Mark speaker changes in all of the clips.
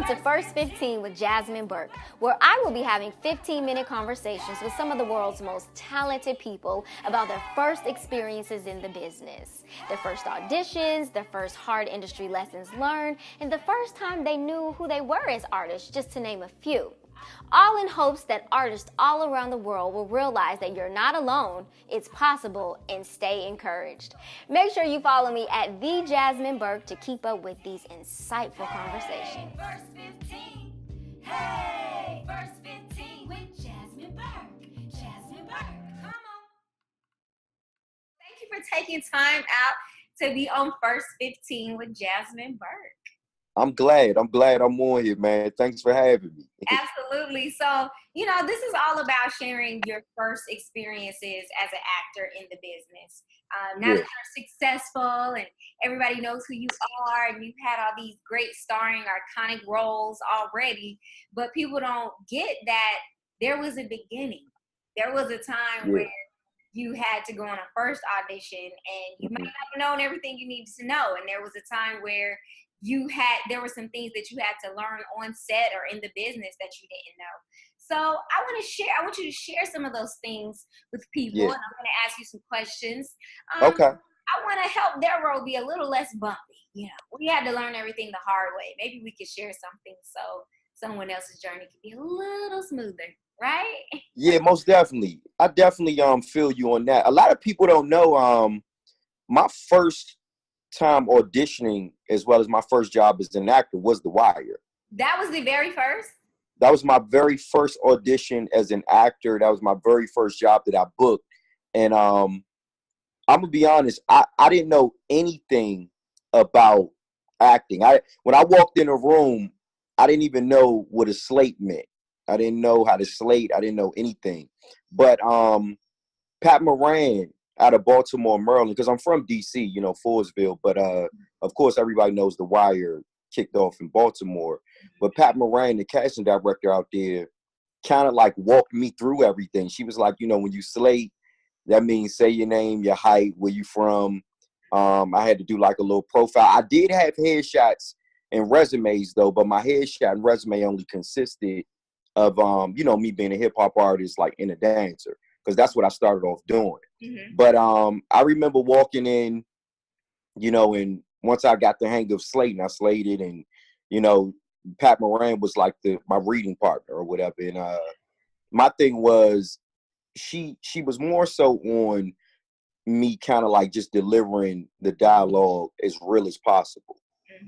Speaker 1: to First 15 with Jasmine Burke, where I will be having 15-minute conversations with some of the world's most talented people about their first experiences in the business, their first auditions, their first hard industry lessons learned, and the first time they knew who they were as artists, just to name a few. All in hopes that artists all around the world will realize that you're not alone, it's possible, and stay encouraged. Make sure you follow me at the Jasmine Burke to keep up with these insightful conversations.
Speaker 2: Verse 15. Hey, verse 15 with Jasmine Burke. Jasmine Burke. Come on.
Speaker 3: Thank you for taking time out to be on First 15 with Jasmine Burke.
Speaker 4: I'm glad I'm on here, man. Thanks for having me.
Speaker 3: Absolutely. So, this is all about sharing your first experiences as an actor in the business. Now that you're successful and everybody knows who you are and you've had all these great starring iconic roles already, but people don't get that there was a beginning. There was a time where you had to go on a first audition and you might not have known everything you needed to know. And there was a time where there were some things that you had to learn on set or in the business that you didn't know. So I want you to share some of those things with people, and I'm going to ask you some questions.
Speaker 4: Okay.
Speaker 3: I want to help their road be a little less bumpy. We had to learn everything the hard way. Maybe we could share something so someone else's journey could be a little smoother, right?
Speaker 4: Yeah, most definitely. I definitely feel you on that. A lot of people don't know my first time auditioning as well as my first job as an actor was The Wire.
Speaker 3: That was the very first?
Speaker 4: That was my very first audition as an actor. That was my very first job that I booked. And I'm going to be honest, I didn't know anything about acting. When I walked in a room, I didn't even know what a slate meant. I didn't know how to slate. I didn't know anything. But Pat Moran out of Baltimore, Maryland, because I'm from D.C., Forestville. But, of course, everybody knows The Wire kicked off in Baltimore. But Pat Moran, the casting director out there, kind of like walked me through everything. She was like, when you slate, that means say your name, your height, where you from. I had to do like a little profile. I did have headshots and resumes, though, but my headshot and resume only consisted of, me being a hip-hop artist, like, and a dancer, because that's what I started off doing. Mm-hmm. But I remember walking in, and once I got the hang of slating, I slated, and, Pat Moran was like my reading partner or whatever. And my thing was she was more so on me kind of like just delivering the dialogue as real as possible.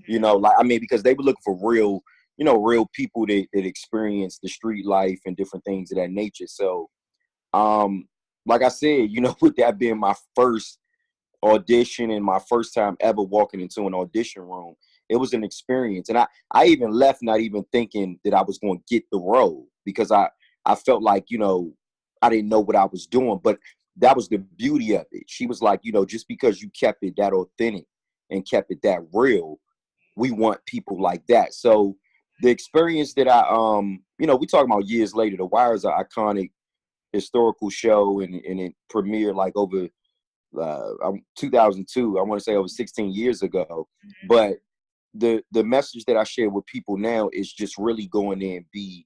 Speaker 4: Mm-hmm. Because they were looking for real people that experience the street life and different things of that nature. So, like I said, with that being my first audition and my first time ever walking into an audition room, it was an experience. And I even left not even thinking that I was going to get the role, because I felt like, I didn't know what I was doing. But that was the beauty of it. She was like, just because you kept it that authentic and kept it that real, we want people like that. So the experience that we talking about years later, The Wire is an iconic historical show, and it premiered like over 2002. I want to say over 16 years ago. But the message that I share with people now is just really going there and be,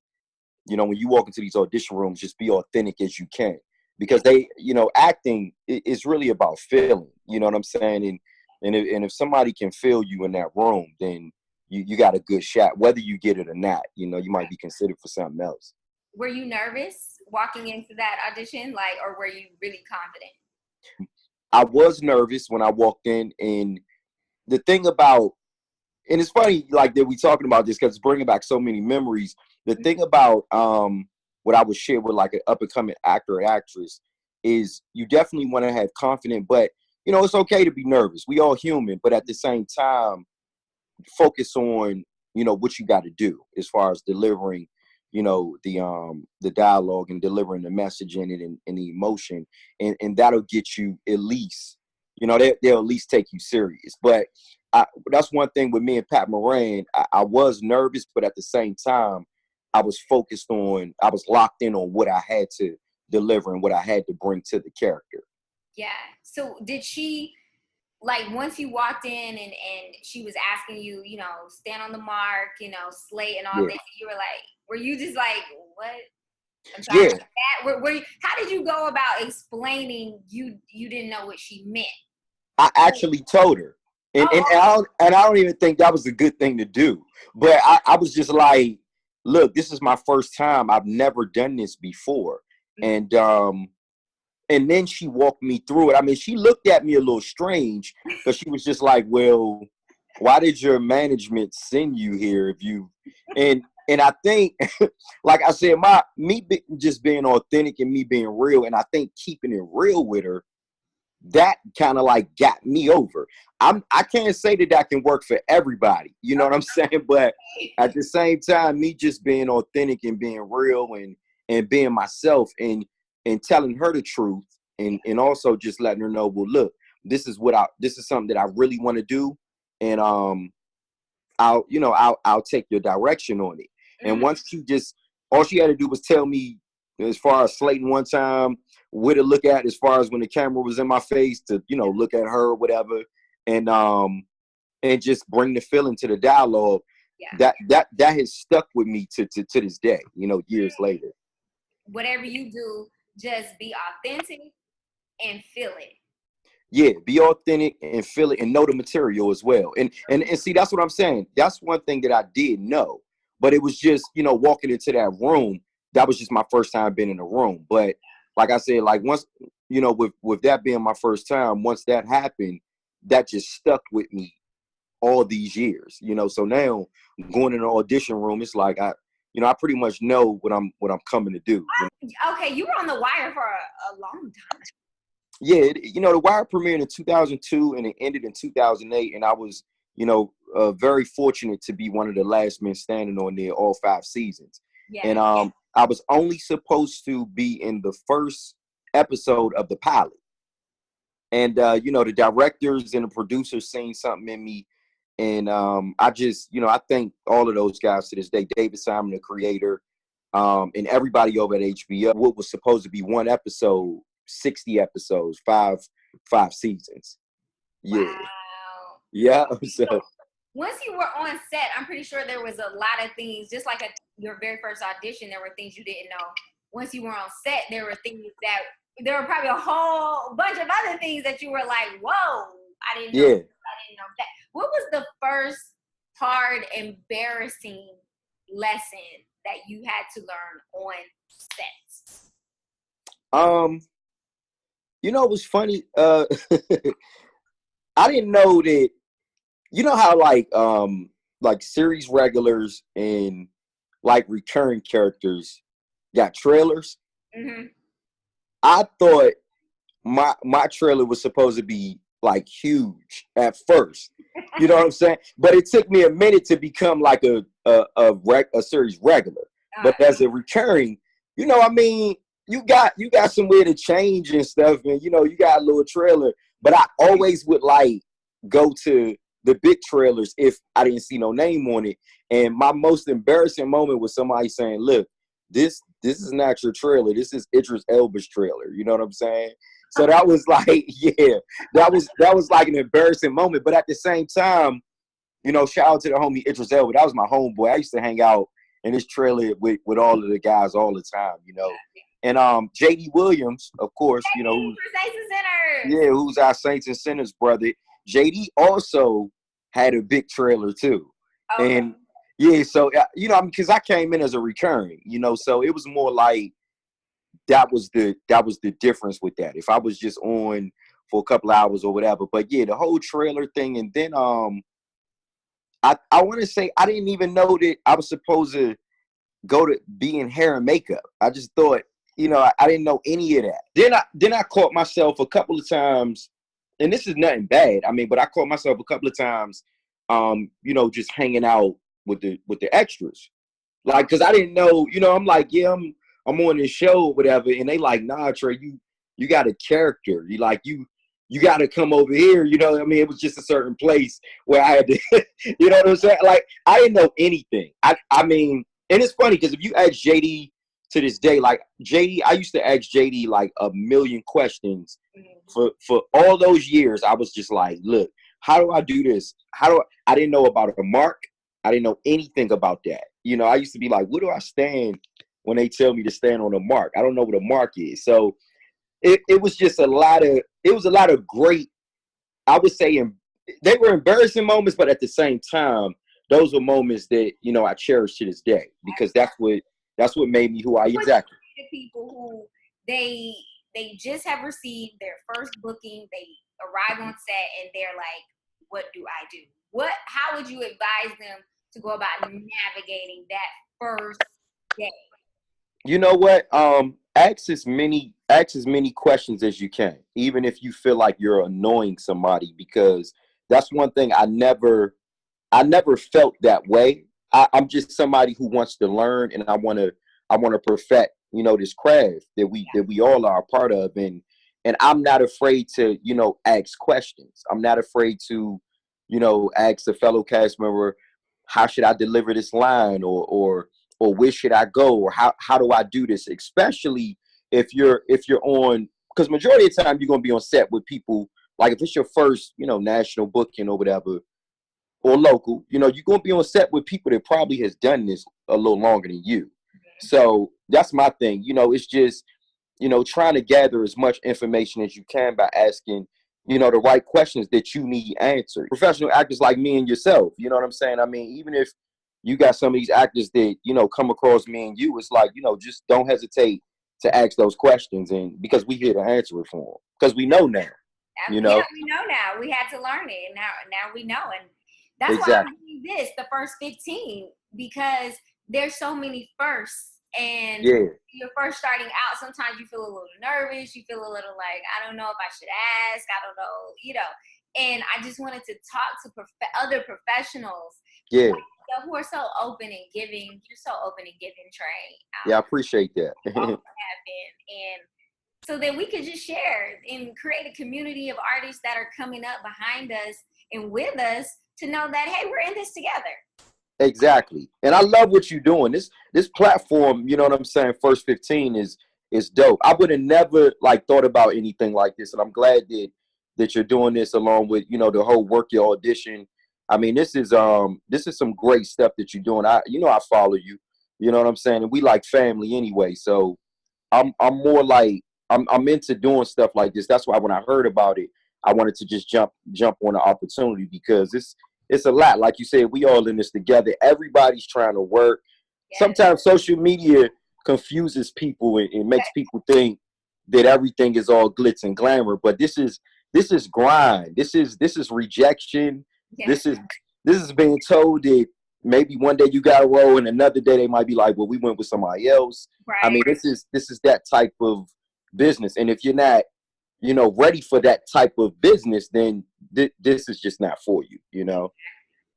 Speaker 4: when you walk into these audition rooms, just be authentic as you can, because they, acting is really about feeling. You know what I'm saying? And if somebody can feel you in that room, then you got a good shot, whether you get it or not. You might be considered for something else.
Speaker 3: Were you nervous walking into that audition, or were you really confident?
Speaker 4: I was nervous when I walked in, and the thing about, and it's funny like that we talking about this because it's bringing back so many memories. The thing about what I would share with like an up and coming actor or actress is you definitely want to have confidence, but it's okay to be nervous. We all human, but at the same time, focus on what you got to do as far as delivering the dialogue and delivering the message in it and the emotion, and that'll get you at least, they'll at least take you serious. But that's one thing with me and Pat Moran. I was nervous, but at the same time, I was locked in on what I had to deliver and what I had to bring to the character.
Speaker 3: Yeah. So did she like once you walked in and she was asking you, you know, stand on the mark, you know, slate and all
Speaker 4: Yeah.
Speaker 3: this, you were like, were you just like, what? I'm
Speaker 4: Yeah.
Speaker 3: sorry. How did you go about explaining you didn't know what she meant?
Speaker 4: I actually told her. And,
Speaker 3: Oh,
Speaker 4: I don't even think that was a good thing to do. But I was just like, look, this is my first time. I've never done this before. And then she walked me through it. I mean, she looked at me a little strange because she was just like, well, why did your management send you here if you and I think like I said, just being authentic and me being real, and I think keeping it real with her, that kind of like got me over. I can't say that can work for everybody, you know what I'm saying? But at the same time, me just being authentic and being real and being myself and telling her the truth and also just letting her know, well, look, this is something that I really want to do, and I'll take your direction on it. And once all she had to do was tell me as far as slating one time, where to look at as far as when the camera was in my face to, you know, look at her or whatever, and just bring the feeling to the dialogue.
Speaker 3: yeah.
Speaker 4: That has stuck with me to this day, you know, years later.
Speaker 3: Whatever you do, just be authentic and feel it.
Speaker 4: Yeah, be authentic and feel it and know the material as well. And see, that's what I'm saying. That's one thing that I did know. But it was just, you know, walking into that room, that was just my first time being in a room. But like I said, like once, you know, with that being my first time, once that happened, that just stuck with me all these years, you know. So now going in an audition room, it's like I pretty much know what I'm coming to do.
Speaker 3: Okay, you were on The Wire for a long time.
Speaker 4: Yeah, you know, The Wire premiered in 2002 and it ended in 2008, and I was, you know, very fortunate to be one of the last men standing on there all 5 seasons.
Speaker 3: Yeah.
Speaker 4: And I was only supposed to be in the first episode of the pilot. And you know, the directors and the producers seen something in me, and I just, you know, I thank all of those guys to this day. David Simon, the creator, and everybody over at HBO. What was supposed to be one episode, 60 episodes, five seasons. Yeah.
Speaker 3: Wow.
Speaker 4: Yeah. So
Speaker 3: Once you were on set, I'm pretty sure there was a lot of things, just like your very first audition, there were things you didn't know. Once you were on set, there were probably a whole bunch of other things that you were like, whoa, I didn't know.
Speaker 4: yeah.
Speaker 3: I didn't know that. What was the first hard, embarrassing lesson that you had to learn on set?
Speaker 4: You know, it was funny. I didn't know that, you know how like series regulars and like recurring characters got trailers.
Speaker 3: Mm-hmm.
Speaker 4: I thought my trailer was supposed to be like huge at first. You know what I'm saying? But it took me a minute to become like a series regular. But as a recurring, you know, I mean, you got somewhere to change and stuff, and you know, you got a little trailer. But I always would like go to the big trailers if I didn't see no name on it. And my most embarrassing moment was somebody saying, "Look, this is not your trailer. This is Idris Elba's trailer." You know what I'm saying? So that was like, yeah, that was like an embarrassing moment. But at the same time, you know, shout out to the homie Idris Elba. That was my homeboy. I used to hang out in his trailer with all of the guys all the time, you know. And JD Williams, of course, you know, who's our Saints and Sinners brother. JD also had a big trailer too. Okay. And yeah, so you know, because I came in as a recurring, you know, so it was more like that was the difference with that. If I was just on for a couple hours or whatever, but yeah, the whole trailer thing, and then I want to say I didn't even know that I was supposed to go to be in hair and makeup. I just thought, you know, I didn't know any of that. Then I caught myself a couple of times, and this is nothing bad. I mean, but I caught myself a couple of times, you know, just hanging out with the extras, like, cause I didn't know, you know, I'm like, yeah, I'm on this show or whatever, and they like, nah, Trey, you got a character. You like you got to come over here. You know what I mean? It was just a certain place where I had to, you know what I'm saying? Like, I didn't know anything. I mean, and it's funny because if you ask JD to this day. Like JD, I used to ask JD like a million questions for all those years. I was just like, look, how do I do this? I didn't know about a mark. I didn't know anything about that. You know, I used to be like, where do I stand when they tell me to stand on a mark? I don't know what a mark is. So it was just a lot of great, I would say, they were embarrassing moments, but at the same time, those were moments that, you know, I cherish to this day, because that's what made me who I am. Exactly.
Speaker 3: The people who they just have received their first booking, they arrive on set and they're like, what do I do? How would you advise them to go about navigating that first day?
Speaker 4: You know what? Ask as many questions as you can, even if you feel like you're annoying somebody, because that's one thing I never felt that way. I'm just somebody who wants to learn, and I want to perfect, you know, this craft that we all are a part of, and I'm not afraid to, you know, ask questions. I'm not afraid to, you know, ask a fellow cast member, how should I deliver this line, or where should I go, or how do I do this? Especially if you're on, because majority of the time you're gonna be on set with people, like if it's your first, you know, national booking or whatever, or local, you know, you're gonna be on set with people that probably has done this a little longer than you. So that's my thing. You know, it's just, you know, trying to gather as much information as you can by asking, you know, the right questions that you need answered. Professional actors like me and yourself, you know what I'm saying? I mean, even if you got some of these actors that, you know, come across me and you, it's like, you know, just don't hesitate to ask those questions, and because we here to answer it for them, because we know now, you know.
Speaker 3: Yeah, we know now. We had to learn it, and now we know, and that's
Speaker 4: exactly
Speaker 3: why I'm doing this, the first 15, because there's so many firsts, and you're first starting out. Sometimes you feel a little nervous. You feel a little like, I don't know if I should ask. I don't know, you know. And I just wanted to talk to other professionals. Who are so open and giving. You're so open and giving, Trey.
Speaker 4: I appreciate that.
Speaker 3: And so that we could just share and create a community of artists that are coming up behind us and with us to know that, hey, we're in this together.
Speaker 4: Exactly. And I love what you're doing. This platform, you know what I'm saying, First 15 is dope. I would have never like thought about anything like this, and I'm glad that you're doing this along with, you know, the whole Work Your Audition. I mean, this is some great stuff that you're doing. I follow you. You know what I'm saying? And we like family anyway. So I'm more like I'm into doing stuff like this. That's why when I heard about it, I wanted to just jump on the opportunity, because it's a lot. Like you said, we all in this together. Everybody's trying to work. Yes. Sometimes social media confuses people and makes people think that everything is all glitz and glamour. But this is grind. This is rejection. Yes. This is being told that maybe one day you got a role, and another day they might be like, well, we went with somebody else. Right. I mean, this is that type of business. And if you're not, you know, ready for that type of business, then this is just not for you, you know?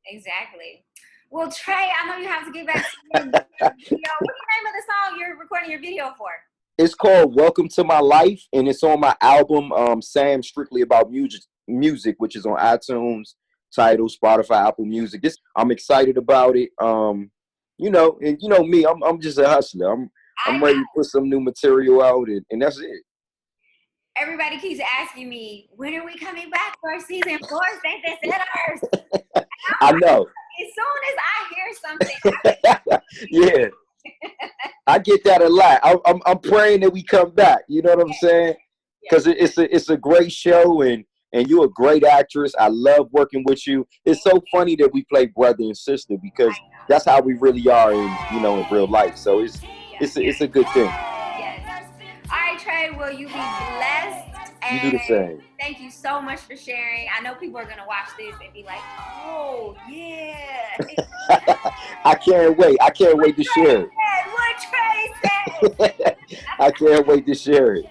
Speaker 3: Exactly. Well, Trey, I know you have to get back to your video. What's the name of the song you're recording your video for?
Speaker 4: It's called Welcome to My Life, and it's on my album, Sam Strictly About Music, which is on iTunes, Tidal, Spotify, Apple Music. I'm excited about it. You know, and you know me, I'm just a hustler. I'm ready to put some new material out, and that's it.
Speaker 3: Everybody keeps asking me, when are we coming back for season 4? Ain't this it ours?
Speaker 4: I know.
Speaker 3: As soon as I hear something,
Speaker 4: yeah, I get that a lot. I'm praying that we come back. You know what I'm saying? Because it's a great show, and you're a great actress. I love working with you. It's so funny that we play brother and sister, because that's how we really are in real life. So it's a good thing.
Speaker 3: Yes. All right, Trey. Will you be blessed? And
Speaker 4: you do the same.
Speaker 3: Thank you so much for sharing. I know people are gonna watch this and be like, "Oh yeah."
Speaker 4: I can't wait. I can't wait to share it.
Speaker 3: What Trey said.
Speaker 4: I can't wait to share it.